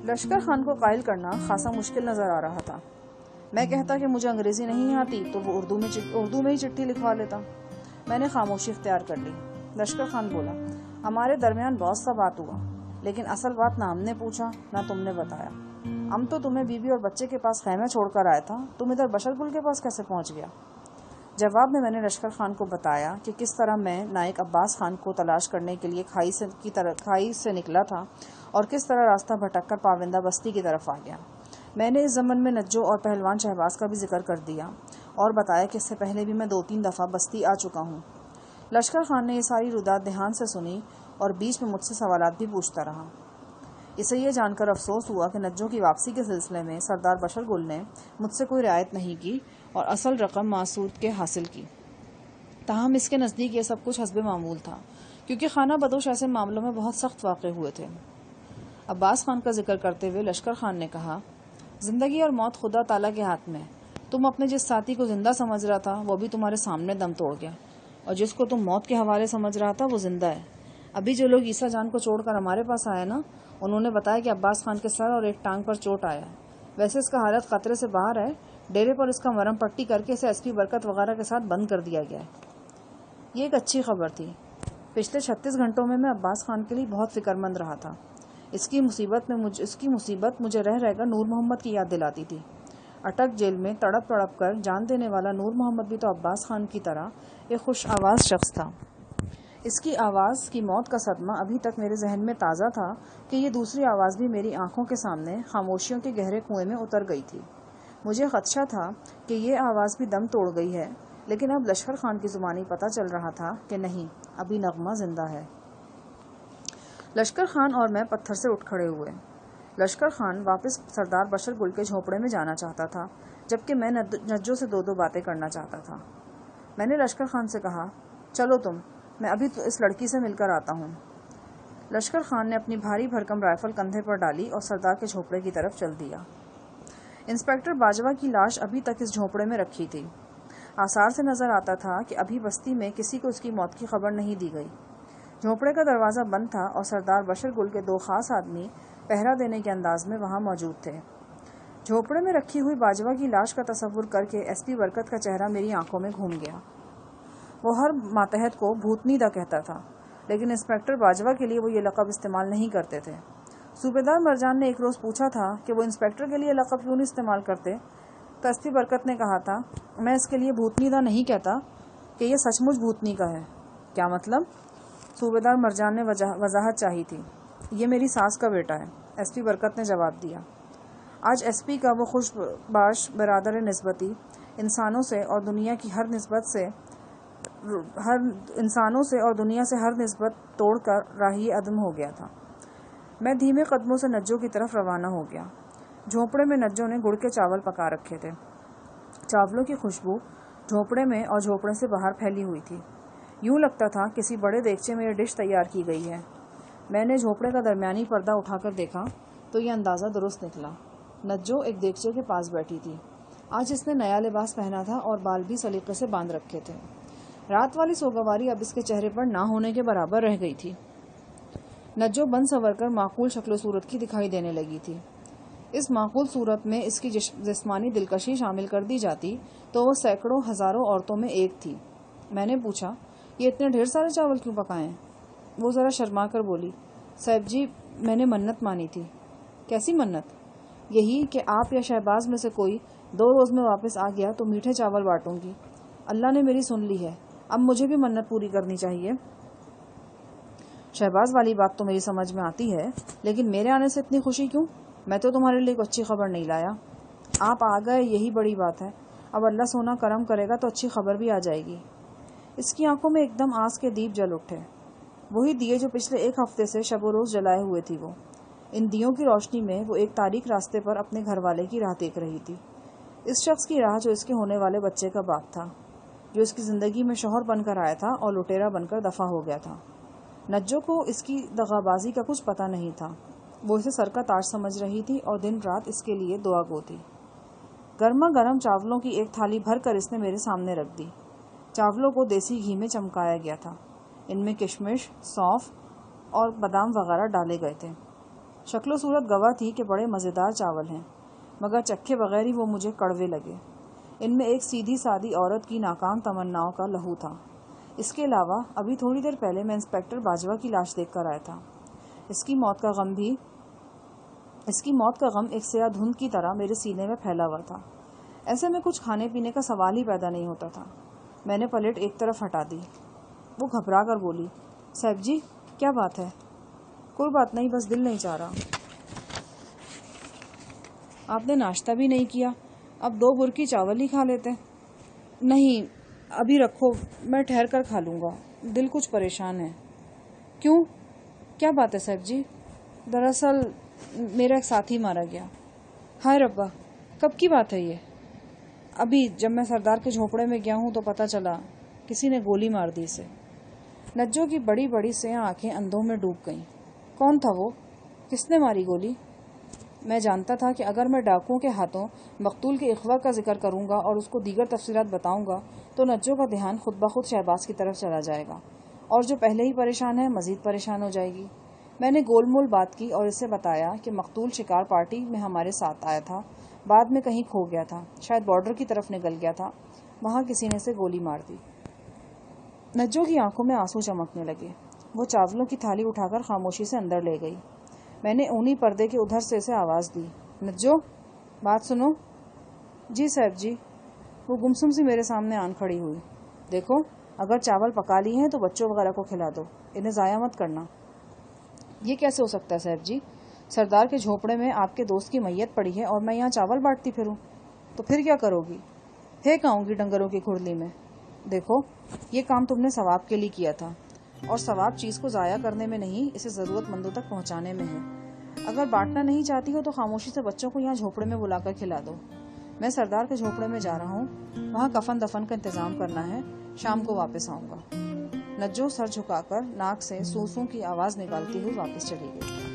لشکر خان کو قائل کرنا خاصا مشکل نظر آ رہا تھا۔ میں کہتا کہ مجھے انگریزی نہیں آتی تو وہ اردو میں ہی چٹھی لکھوا لیتا۔ میں نے خاموشی اختیار کر لی۔ لشکر خان بولا، ہمارے درمیان بہت سا بات ہوا، لیکن اصل بات نہ ہم نے پوچھا نہ تم نے بتایا۔ ہم تو تمہیں بیوی اور بچے کے پاس خیمے چھوڑ کر آیا تھا، تم ادھر بشر گل کے پاس کیسے پہنچ گیا؟ جواب میں نے لشکر خان کو بتایا کہ کس طرح میں نائک عباس خان کو تلاش کرنے کے لیے کھائی سے نکلا تھا اور کس طرح راستہ بھٹک کر پابندہ بستی کی طرف آ گیا۔ میں نے اس ضمن میں نجو اور پہلوان شہباز کا بھی ذکر کر دیا اور بتایا کہ اس سے پہلے بھی میں 2-3 دفعہ بستی آ چکا ہوں۔ لشکر خان نے یہ ساری رودات دھیان سے سنی اور بیچ میں مجھ سے سوالات بھی پوچھتا رہا۔ اسے یہ جان کر افسوس ہوا کہ نجو کی واپسی کے سلسلے میں سردار بشر گل نے مجھ سے کوئی رعایت نہیں کی اور اصل رقم معصوت کے حاصل کی۔ تاہم اس کے نزدیک یہ سب کچھ حسب معمول تھا، کیونکہ خانہ بدوش ایسے معاملوں میں بہت سخت واقع ہوئے تھے۔ عباس خان کا ذکر کرتے ہوئے لشکر خان نے کہا، زندگی اور موت خدا تعالیٰ کے ہاتھ میں۔ تم اپنے جس ساتھی کو زندہ سمجھ رہا تھا وہ بھی تمہارے سامنے دم توڑ گیا، اور جس کو تم موت کے حوالے سمجھ رہا تھا وہ زندہ ہے۔ ابھی جو لوگ عیسیٰ جان کو چھوڑ کر ہمارے پاس آئے نا، انہوں نے بتایا کہ عباس خان کے سر اور ایک ٹانگ پر چوٹ آیا ہے۔ ویسے اس کا حالت خطرے سے باہر ہے، ڈیرے پر اس کا مرم پٹی کر کے اسے ایس پی برکت وغیرہ کے ساتھ بند کر دیا گیا ہے۔ یہ ایک اچھی خبر تھی۔ پچھلے 36 گھنٹوں میں عباس خان کے لیے بہت فکر مند رہا تھا۔ اس کی مصیبت مجھے رہ کر نور محمد کی یاد دلاتی تھی۔ اٹک جیل میں تڑپ کر جان دینے والا نور محمد بھی تو عباس خان کی طرح ایک خوش آواز شخص تھا۔ اس کی آواز کی موت کا صدمہ ابھی تک میرے ذہن میں تازہ تھا کہ یہ دوسری آواز بھی میری آنکھوں کے سامنے خاموشیوں کے گہرے کنویں میں اتر گئی تھی۔ مجھے خدشہ تھا کہ یہ آواز بھی دم توڑ گئی ہے، لیکن اب لشکر خان کی زبانی پتہ چل رہا تھا کہ نہیں، ابھی نغمہ زندہ ہے۔ لشکر خان اور میں پتھر سے اٹھ کھڑے ہوئے۔ لشکر خان واپس سردار بشر گل کے جھونپڑے میں جانا چاہتا تھا، جبکہ میں نجو سے 2 باتیں کرنا چاہتا تھا۔ میں نے لشکر خان سے کہا، چلو تم، میں ابھی تو اس لڑکی سے مل کر آتا ہوں۔ لشکر خان نے اپنی بھاری بھرکم رائفل کندھے پر ڈالی اور سردار کے جھونپڑے کی طرف چل دیا۔ انسپکٹر باجوہ کی لاش ابھی تک اس جھونپڑے میں رکھی تھی۔ آثار سے نظر آتا تھا کہ ابھی بستی میں کسی کو اس کی موت کی خبر نہیں دی گئی۔ جھونپڑے کا دروازہ بند تھا اور سردار بشر گل کے 2 خاص آدمی پہرا دینے کے انداز میں وہاں موجود تھے۔ جھونپڑے میں رکھی ہوئی باجوہ کی لاش کا تصور کر کے ایس پی برکت کا چہرہ میری آنکھوں میں گھوم گیا۔ وہ ہر ماتحت کو بھوتنی دا کہتا تھا، لیکن انسپکٹر باجوہ کے لیے وہ یہ لقب استعمال نہیں کرتے تھے۔ صوبیدار مرجان نے ایک روز پوچھا تھا کہ وہ انسپکٹر کے لیے لقب کیوں نہیں استعمال کرتے، تو ایس پی برکت نے کہا تھا، میں اس کے لیے بھوتنی دا نہیں کہتا کہ یہ سچ مچ بھوتنی کا ہے۔ کیا مطلب؟ صوبیدار مرجان نے وضاحت چاہی تھی۔ یہ میری ساس کا بیٹا ہے، ایس پی برکت نے جواب دیا۔ آج ایس پی کا وہ خوش باش برادر نسبتی انسانوں سے اور دنیا سے ہر نسبت توڑ کر راہی عدم ہو گیا تھا۔ میں دھیمے قدموں سے نجو کی طرف روانہ ہو گیا۔ جھونپڑے میں نجو نے گڑ کے چاول پکا رکھے تھے۔ چاولوں کی خوشبو جھونپڑے میں اور جھونپڑے سے باہر پھیلی ہوئی تھی۔ یوں لگتا تھا کسی بڑے دیگچے میں یہ ڈش تیار کی گئی ہے۔ میں نے جھونپڑے کا درمیانی پردہ اٹھا کر دیکھا تو یہ اندازہ درست نکلا۔ نجو ایک دیگچے کے پاس بیٹھی تھی۔ آج اس نے نیا لباس پہنا تھا اور بال بھی سلیقے سے باندھ رکھے تھے۔ رات والی سوگواری اب اس کے چہرے پر نہ ہونے کے برابر رہ گئی تھی۔ نجو بن سنور کر معقول شکل و صورت کی دکھائی دینے لگی تھی۔ اس معقول صورت میں اس کی جسمانی دلکشی شامل کر دی جاتی تو وہ سینکڑوں ہزاروں عورتوں میں ایک تھی۔ میں نے پوچھا، یہ اتنے ڈھیر سارے چاول کیوں پکائے ہیں؟ وہ ذرا شرما کر بولی، صاحب جی، میں نے منت مانی تھی۔ کیسی منت؟ یہی کہ آپ یا شہباز میں سے کوئی 2 روز میں واپس آ گیا تو میٹھے چاول بانٹوں گی۔ اللہ نے میری سن لی ہے، اب مجھے بھی منت پوری کرنی چاہیے۔ شہباز والی بات تو میری سمجھ میں آتی ہے، لیکن میرے آنے سے اتنی خوشی کیوں؟ میں تو تمہارے لیے کوئی اچھی خبر نہیں لایا۔ آپ آ گئے یہی بڑی بات ہے، اب اللہ سونا کرم کرے گا تو اچھی خبر بھی آ جائے گی۔ اس کی آنکھوں میں ایک دم آس کے دیپ جل اٹھے، وہی دیے جو پچھلے 1 ہفتے سے شب و روز جلائے ہوئے تھی۔ وہ ان دیوں کی روشنی میں وہ ایک تاریک راستے پر اپنے گھر والے کی راہ دیکھ رہی تھی۔ اس شخص کی راہ جو اس کے ہونے والے بچے کا باپ تھا، جو اس کی زندگی میں شوہر بن کر آیا تھا اور لٹیرا بن کر دفع ہو گیا تھا۔ نجو کو اس کی دغابازی کا کچھ پتہ نہیں تھا۔ وہ اسے سر کا تاج سمجھ رہی تھی اور دن رات اس کے لیے دعا گو تھی۔ گرما گرم چاولوں کی ایک تھالی بھر کر اس نے میرے سامنے رکھ دی۔ چاولوں کو دیسی گھی میں چمکایا گیا تھا۔ ان میں کشمش، سونف اور بادام وغیرہ ڈالے گئے تھے۔ شکل و صورت گواہ تھی کہ بڑے مزیدار چاول ہیں، مگر چکھے بغیر ہی وہ مجھے کڑوے لگے۔ ان میں ایک سیدھی سادی عورت کی ناکام تمناؤں کا لہو تھا۔ اس کے علاوہ ابھی تھوڑی دیر پہلے میں انسپکٹر باجوہ کی لاش دیکھ کر آیا تھا۔ اس کی موت کا غم ایک سیاہ دھند کی طرح میرے سینے میں پھیلا ہوا تھا۔ ایسے میں کچھ کھانے پینے کا سوال ہی پیدا نہیں ہوتا تھا۔ میں نے پلیٹ ایک طرف ہٹا دی۔ وہ گھبرا کر بولی، صاحب جی کیا بات ہے؟ کوئی بات نہیں، بس دل نہیں چاہ رہا۔ آپ نے ناشتہ بھی نہیں کیا، اب 2 برکی چاول ہی کھا لیتے۔ نہیں ابھی رکھو، میں ٹھہر کر کھا لوں گا، دل کچھ پریشان ہے۔ کیوں؟ کیا بات ہے صاحب جی؟ دراصل میرا ایک ساتھی مارا گیا۔ ہائے ربا، کب کی بات ہے یہ؟ ابھی جب میں سردار کے جھونپڑے میں گیا ہوں تو پتہ چلا کسی نے گولی مار دی اسے۔ نجو کی بڑی بڑی سیاہ آنکھیں اندھوں میں ڈوب گئیں۔ کون تھا وہ؟ کس نے ماری گولی؟ میں جانتا تھا کہ اگر میں ڈاکوؤں کے ہاتھوں مقتول کے اغوا کا ذکر کروں گا اور اس کو دیگر تفصیلات بتاؤں گا تو نجو کا دھیان خود بخود شہباز کی طرف چلا جائے گا، اور جو پہلے ہی پریشان ہے مزید پریشان ہو جائے گی۔ میں نے گول مول بات کی اور اسے بتایا کہ مقتول شکار پارٹی میں ہمارے ساتھ آیا تھا، بعد میں کہیں کھو گیا تھا، شاید بارڈر کی طرف نکل گیا تھا، وہاں کسی نے اسے گولی مار دی۔ نجو کی آنکھوں میں آنسو چمکنے لگے۔ وہ چاولوں کی تھالی اٹھا کر خاموشی سے اندر لے گئی۔ میں نے اونی پردے کے ادھر سے اسے آواز دی، نجو بات سنو۔ جی صاحب جی۔ وہ گمسم سی میرے سامنے آن کھڑی ہوئی۔ دیکھو اگر چاول پکا لی ہیں تو بچوں وغیرہ کو کھلا دو، انہیں ضائع مت کرنا۔ یہ کیسے ہو سکتا ہے صاحب جی؟ سردار کے جھونپڑے میں آپ کے دوست کی میت پڑی ہے اور میں یہاں چاول بانٹتی پھروں، تو پھر کیا کرو گی؟ پھینک آؤں گی ڈنگروں کی کھرلی میں۔ دیکھو یہ کام تم نے ثواب کے لیے کیا تھا، اور ثواب چیز کو ضائع کرنے میں نہیں، اسے ضرورت مندوں تک پہنچانے میں ہے۔ اگر بانٹنا نہیں چاہتی ہو تو خاموشی سے بچوں کو یہاں جھونپڑے میں بلا کر کھلا دو۔ میں سردار کے جھونپڑے میں جا رہا ہوں، وہاں کفن دفن کا انتظام کرنا ہے، شام کو واپس آؤں گا۔ نجو سر جھکا کر ناک سے سو سو کی آواز نکالتی ہوئی واپس چلی گئی۔